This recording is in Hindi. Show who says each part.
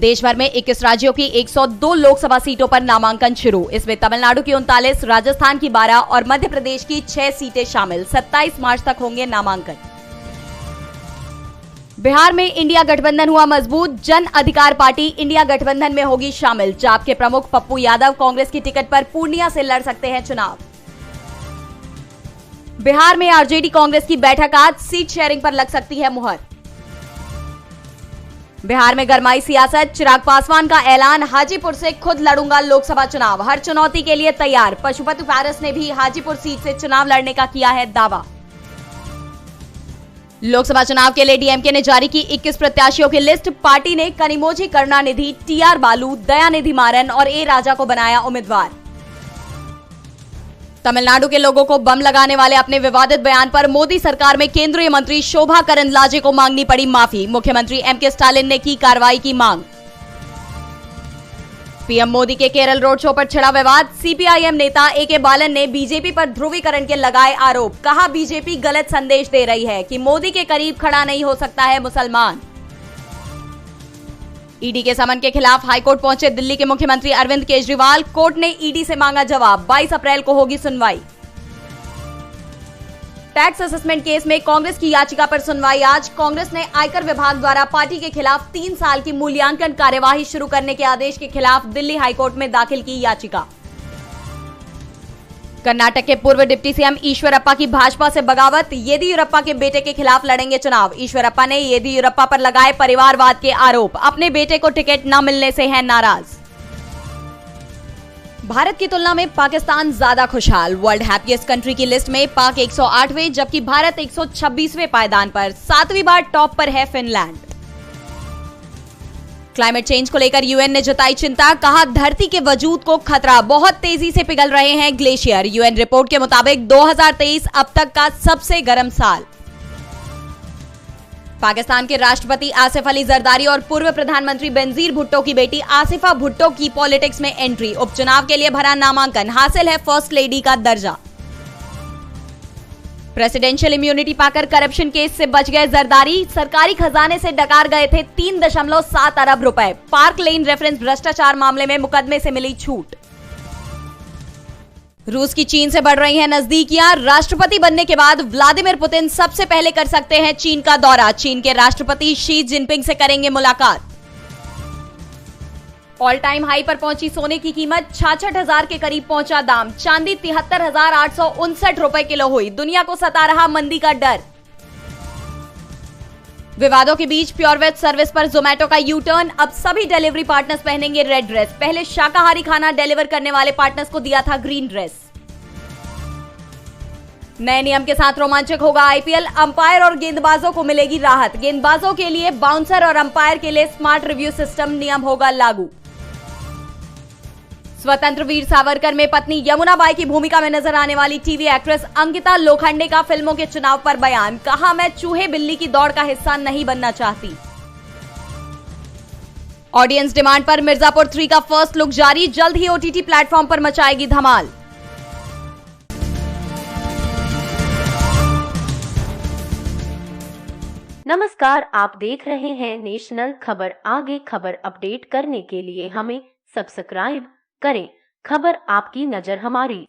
Speaker 1: देश भर में 21 राज्यों की 102 लोकसभा सीटों पर नामांकन शुरू। इसमें तमिलनाडु की 39, राजस्थान की 12 और मध्य प्रदेश की 6 सीटें शामिल। 27 मार्च तक होंगे नामांकन। बिहार में इंडिया गठबंधन हुआ मजबूत। जन अधिकार पार्टी इंडिया गठबंधन में होगी शामिल। जाप के प्रमुख पप्पू यादव कांग्रेस की टिकट पर पूर्णिया से लड़ सकते हैं चुनाव। बिहार में आरजेडी कांग्रेस की बैठक आज, सीट शेयरिंग पर लग सकती है मुहर। बिहार में गरमाई सियासत, चिराग पासवान का ऐलान, हाजीपुर से खुद लड़ूंगा लोकसभा चुनाव, हर चुनौती के लिए तैयार। पशुपति पारस ने भी हाजीपुर सीट से चुनाव लड़ने का किया है दावा। लोकसभा चुनाव के लिए डीएमके ने जारी की 21 प्रत्याशियों की लिस्ट। पार्टी ने कनिमोझी करुणानिधि, टीआर बालू, दयानिधि मारन और ए राजा को बनाया उम्मीदवार। तमिलनाडु के लोगों को बम लगाने वाले अपने विवादित बयान पर मोदी सरकार में केंद्रीय मंत्री शोभा करंदलाजे को मांगनी पड़ी माफी। मुख्यमंत्री एमके स्टालिन ने की कार्रवाई की मांग। पीएम मोदी के केरल रोड शो पर छिड़ा विवाद। सीपीआईएम नेता एके बालन ने बीजेपी पर ध्रुवीकरण के लगाए आरोप। कहा, बीजेपी गलत संदेश दे रही है कि मोदी के करीब खड़ा नहीं हो सकता है मुसलमान। ईडी के समन के खिलाफ हाईकोर्ट पहुंचे दिल्ली के मुख्यमंत्री अरविंद केजरीवाल। कोर्ट ने ईडी से मांगा जवाब। 22 अप्रैल को होगी सुनवाई। टैक्स असेसमेंट केस में कांग्रेस की याचिका पर सुनवाई आज। कांग्रेस ने आयकर विभाग द्वारा पार्टी के खिलाफ 3 साल की मूल्यांकन कार्यवाही शुरू करने के आदेश के खिलाफ दिल्ली हाईकोर्ट में दाखिल की याचिका। कर्नाटक के पूर्व डिप्टी सीएम ईश्वरप्पा की भाजपा से बगावत। येदियुरप्पा के बेटे के खिलाफ लड़ेंगे चुनाव। ईश्वरप्पा ने येदियुरप्पा पर लगाए परिवारवाद के आरोप। अपने बेटे को टिकट न मिलने से हैं नाराज। भारत की तुलना में पाकिस्तान ज्यादा खुशहाल। वर्ल्ड हैप्पीएस्ट कंट्री की लिस्ट में पाक 108वें जबकि भारत 126वें पायदान पर। 7वीं बार टॉप पर है फिनलैंड। क्लाइमेट चेंज को लेकर यूएन ने जताई चिंता। कहा, धरती के वजूद को खतरा, बहुत तेजी से पिघल रहे हैं ग्लेशियर। यूएन रिपोर्ट के मुताबिक 2023 अब तक का सबसे गर्म साल। पाकिस्तान के राष्ट्रपति आसिफ अली जरदारी और पूर्व प्रधानमंत्री बेनजीर भुट्टो की बेटी आसिफा भुट्टो की पॉलिटिक्स में एंट्री। उपचुनाव के लिए भरा नामांकन। हासिल है फर्स्ट लेडी का दर्जा। प्रेसिडेंशियल इम्यूनिटी पाकर करप्शन केस से बच गए जरदारी। सरकारी खजाने से डकार गए थे 3.7 अरब रुपए। पार्क लेन रेफरेंस भ्रष्टाचार मामले में मुकदमे से मिली छूट। रूस की चीन से बढ़ रही हैं नजदीकियां। राष्ट्रपति बनने के बाद व्लादिमीर पुतिन सबसे पहले कर सकते हैं चीन का दौरा। चीन के राष्ट्रपति शी जिनपिंग से करेंगे मुलाकात। ऑल टाइम हाई पर पहुंची सोने की कीमत। 66,000 के करीब पहुंचा दाम। चांदी 73,859 रुपए किलो हुई। दुनिया को सता रहा मंदी का डर। विवादों के बीच प्योर वेज सर्विस पर जोमेटो का यू टर्न। अब सभी डिलीवरी पार्टनर्स पहनेंगे रेड ड्रेस। पहले शाकाहारी खाना डिलीवर करने वाले पार्टनर्स को दिया था ग्रीन ड्रेस। नए नियम के साथ रोमांचक होगा आईपीएल। अंपायर और गेंदबाजों को मिलेगी राहत। गेंदबाजों के लिए बाउंसर और अंपायर के लिए स्मार्ट रिव्यू सिस्टम नियम होगा लागू। स्वतंत्र वीर सावरकर में पत्नी यमुना बाई की भूमिका में नजर आने वाली टीवी एक्ट्रेस अंकिता लोखंडे का फिल्मों के चुनाव पर बयान। कहा, मैं चूहे बिल्ली की दौड़ का हिस्सा नहीं बनना चाहती। ऑडियंस डिमांड पर मिर्जापुर 3 का फर्स्ट लुक जारी। जल्द ही ओटीटी प्लेटफॉर्म पर मचाएगी धमाल।
Speaker 2: नमस्कार, आप देख रहे हैं नेशनल खबर। आगे खबर अपडेट करने के लिए हमें सब्सक्राइब करें। खबर आपकी नजर हमारी।